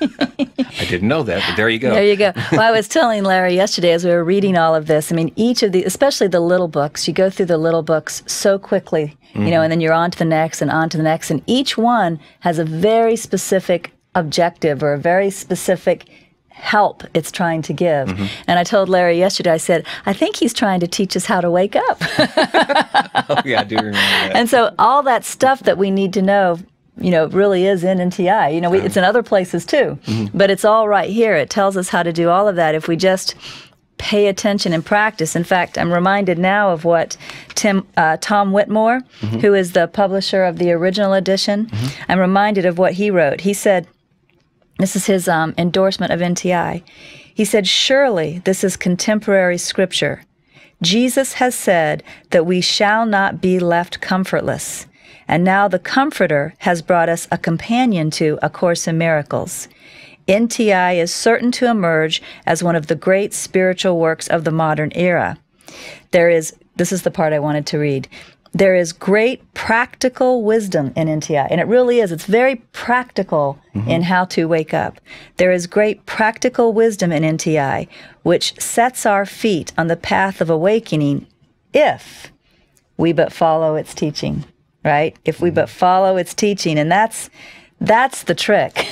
I didn't know that, but there you go. There you go. Well, I was telling Larry yesterday as we were reading all of this, I mean, each of the, especially the little books, you go through the little books so quickly, you know, and then you're on to the next and on to the next, and each one has a very specific objective or a very specific help it's trying to give. And I told Larry yesterday, I said, I think he's trying to teach us how to wake up. Oh, yeah, I do remember that. And so all that stuff that we need to know, you know, really is in NTI. You know, it's in other places too, but it's all right here. It tells us how to do all of that if we just pay attention and practice. In fact, I'm reminded now of what Tom Whitmore, who is the publisher of the original edition, I'm reminded of what he wrote. He said, this is his endorsement of NTI. He said, surely this is contemporary scripture. Jesus has said that we shall not be left comfortless. And now the Comforter has brought us a companion to A Course in Miracles. NTI is certain to emerge as one of the great spiritual works of the modern era. This is the part I wanted to read. There is great practical wisdom in NTI, and it really is. It's very practical in how to wake up. There is great practical wisdom in NTI, which sets our feet on the path of awakening if we but follow its teaching, right? If we but follow its teaching, and that's the trick.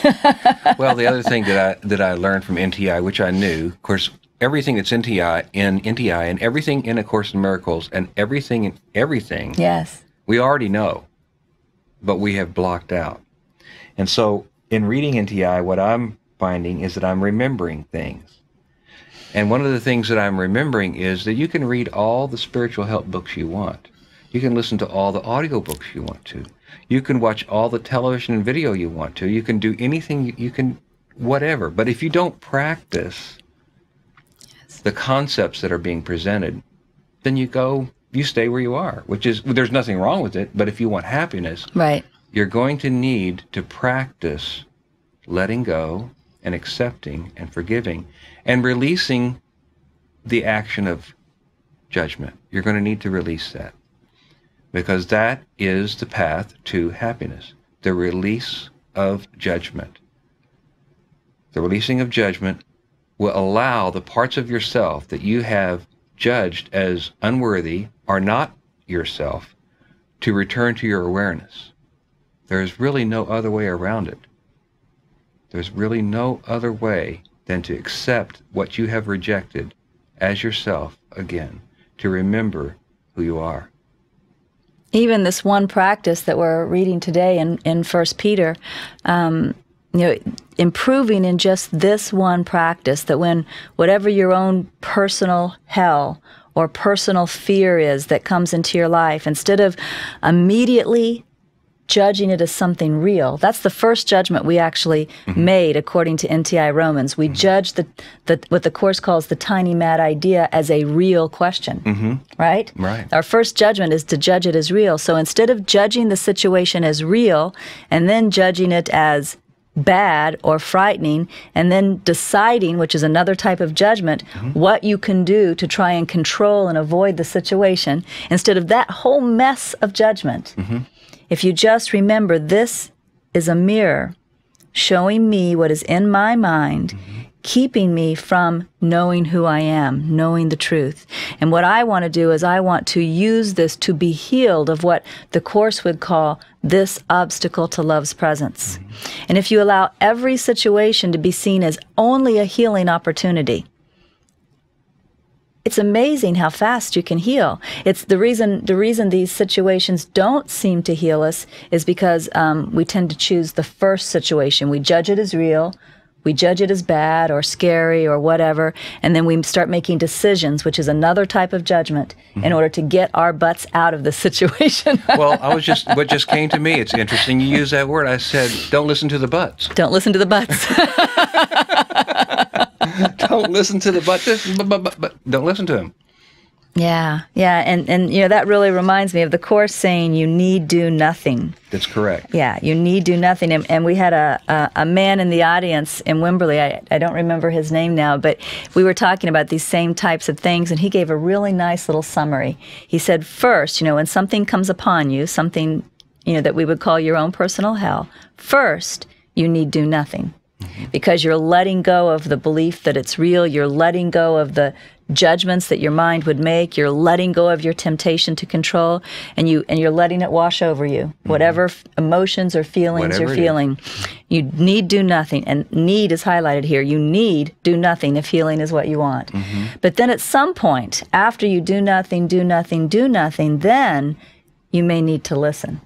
Well, the other thing that I learned from NTI, which I knew, of course, everything that's NTI and everything in A Course in Miracles and everything, Yes. we already know, but we have blocked out. And so in reading NTI, what I'm finding is that I'm remembering things. And one of the things that I'm remembering is that you can read all the spiritual help books you want. You can listen to all the audio books you want to. You can watch all the television and video you want to. You can do anything, you can, whatever. But if you don't practice the concepts that are being presented, then you stay where you are, which is, there's nothing wrong with it, but if you want happiness, Right. you're going to need to practice letting go and accepting and forgiving and releasing the action of judgment. You're going to need to release that, because that is the path to happiness, the release of judgment. The releasing of judgment will allow the parts of yourself that you have judged as unworthy or not yourself to return to your awareness. There's really no other way around it. There's really no other way than to accept what you have rejected as yourself again, to remember who you are. Even this one practice that we're reading today in 1 Peter, you know, improving in just this one practice, that when whatever your own personal hell or personal fear is that comes into your life, instead of immediately judging it as something real, that's the first judgment we actually made according to NTI Romans. We judged what the Course calls the tiny mad idea as a real question, right? Right. Our first judgment is to judge it as real. So instead of judging the situation as real and then judging it as bad or frightening, and then deciding, which is another type of judgment, what you can do to try and control and avoid the situation, instead of that whole mess of judgment, if you just remember, this is a mirror showing me what is in my mind, keeping me from knowing who I am, knowing the truth. And what I want to do is I want to use this to be healed of what the Course would call this obstacle to love's presence. And if you allow every situation to be seen as only a healing opportunity, it's amazing how fast you can heal. It's the reason these situations don't seem to heal us is because we tend to choose the first situation. We judge it as real, we judge it as bad or scary or whatever, and then we start making decisions, which is another type of judgment, in order to get our butts out of the situation. Well, what just came to me, it's interesting you use that word. I said, don't listen to the buts. Don't listen to the butts. Don't listen to the but don't listen to him. Yeah, and you know, that really reminds me of the Course saying you need do nothing. That's correct. Yeah, you need do nothing. And we had a man in the audience in Wimberley, I don't remember his name now, but we were talking about these same types of things, and he gave a really nice little summary. He said, first, you know, when something comes upon you, something, you know, that we would call your own personal hell, first, you need do nothing. because you're letting go of the belief that it's real. You're letting go of the judgments that your mind would make. You're letting go of your temptation to control, and you're letting it wash over you. Whatever emotions or feelings Whatever you're it is. feeling, you need do nothing, and need is highlighted here. You need do nothing if healing is what you want. But then at some point, after you do nothing, then you may need to listen.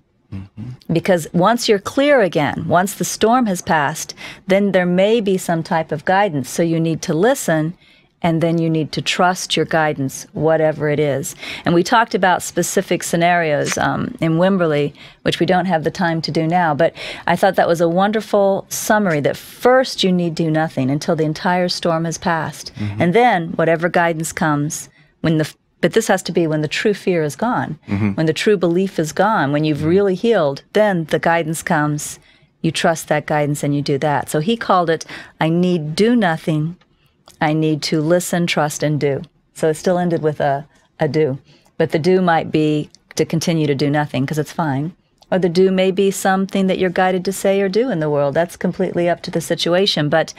Because once you're clear again, once the storm has passed, then there may be some type of guidance. So you need to listen, and then you need to trust your guidance, whatever it is. And we talked about specific scenarios in Wimberley, which we don't have the time to do now, but I thought that was a wonderful summary, that first you need do nothing until the entire storm has passed. And then whatever guidance comes, but this has to be when the true fear is gone, when the true belief is gone, when you've really healed, then the guidance comes. You trust that guidance and you do that. So he called it, I need do nothing. I need to listen, trust, and do. So it still ended with a do. But the do might be to continue to do nothing, because it's fine. Or the do may be something that you're guided to say or do in the world. That's completely up to the situation. But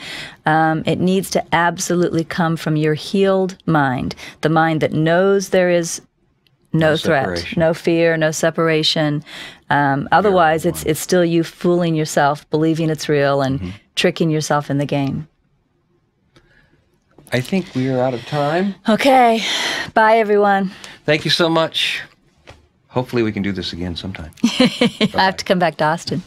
it needs to absolutely come from your healed mind, the mind that knows there is no threat, separation. no fear, no separation. Otherwise, it's still you fooling yourself, believing it's real, and tricking yourself in the game. I think we are out of time. Okay. Bye, everyone. Thank you so much. Hopefully we can do this again sometime. I have to come back to Austin.